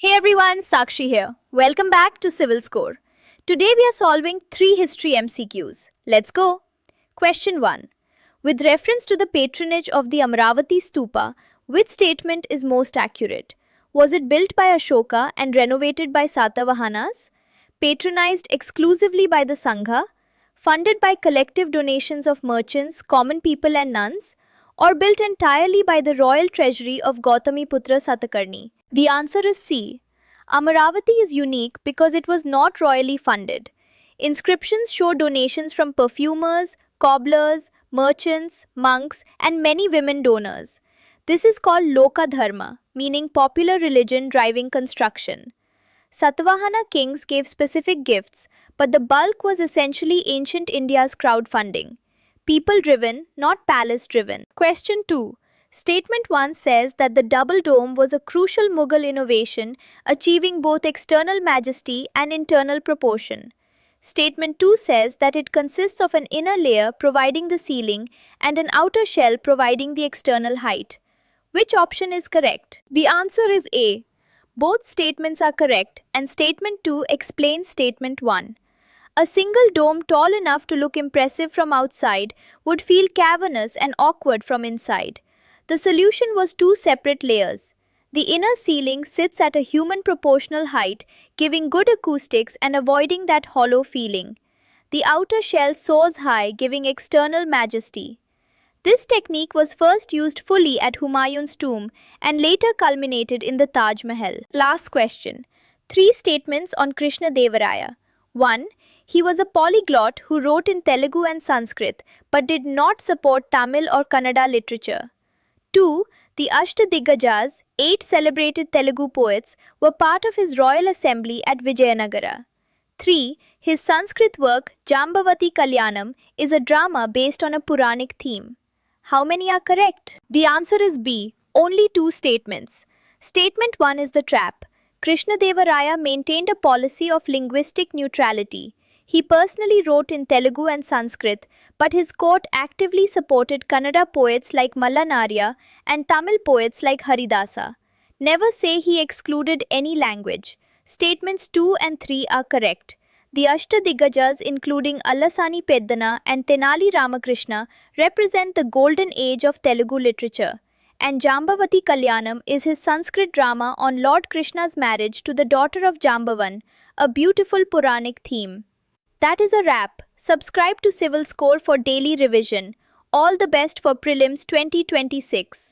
Hey everyone, Sakshi here. Welcome back to Civil Score. Today we are solving 3 history MCQs. Let's go. Question 1. With reference to the patronage of the Amravati Stupa, which statement is most accurate? Was it built by Ashoka and renovated by Satavahanas? Patronized exclusively by the Sangha? Funded by collective donations of merchants, common people and nuns? Or built entirely by the royal treasury of Gautamiputra Satakarni? The answer is C. Amaravati is unique because it was not royally funded. Inscriptions show donations from perfumers, cobblers, merchants, monks, and many women donors. This is called Loka Dharma, meaning popular religion driving construction. Satavahana kings gave specific gifts, but the bulk was essentially ancient India's crowdfunding. People driven, not palace driven. Question 2. Statement 1 says that the double dome was a crucial Mughal innovation, achieving both external majesty and internal proportion. Statement 2 says that it consists of an inner layer providing the ceiling and an outer shell providing the external height. Which option is correct? The answer is A. Both statements are correct, and Statement 2 explains Statement 1. A single dome tall enough to look impressive from outside would feel cavernous and awkward from inside. The solution was 2 separate layers. The inner ceiling sits at a human proportional height, giving good acoustics and avoiding that hollow feeling. The outer shell soars high, giving external majesty. This technique was first used fully at Humayun's tomb and later culminated in the Taj Mahal. Last question. 3 statements on Krishna Devaraya. 1. He was a polyglot who wrote in Telugu and Sanskrit but did not support Tamil or Kannada literature. 2. The Ashtadiggajas, 8 celebrated Telugu poets, were part of his royal assembly at Vijayanagara. 3. His Sanskrit work, Jambavati Kalyanam, is a drama based on a Puranic theme. How many are correct? The answer is B. Only 2 statements. Statement 1 is the trap. Krishnadevaraya maintained a policy of linguistic neutrality. He personally wrote in Telugu and Sanskrit, but his court actively supported Kannada poets like Mallanarya and Tamil poets like Haridasa. Never say he excluded any language. Statements 2 and 3 are correct. The Ashtadiggajas, including Allasani Peddana and Tenali Ramakrishna, represent the golden age of Telugu literature. And Jambavati Kalyanam is his Sanskrit drama on Lord Krishna's marriage to the daughter of Jambavan, a beautiful Puranic theme. That is a wrap. Subscribe to Civil Score for daily revision. All the best for Prelims 2026.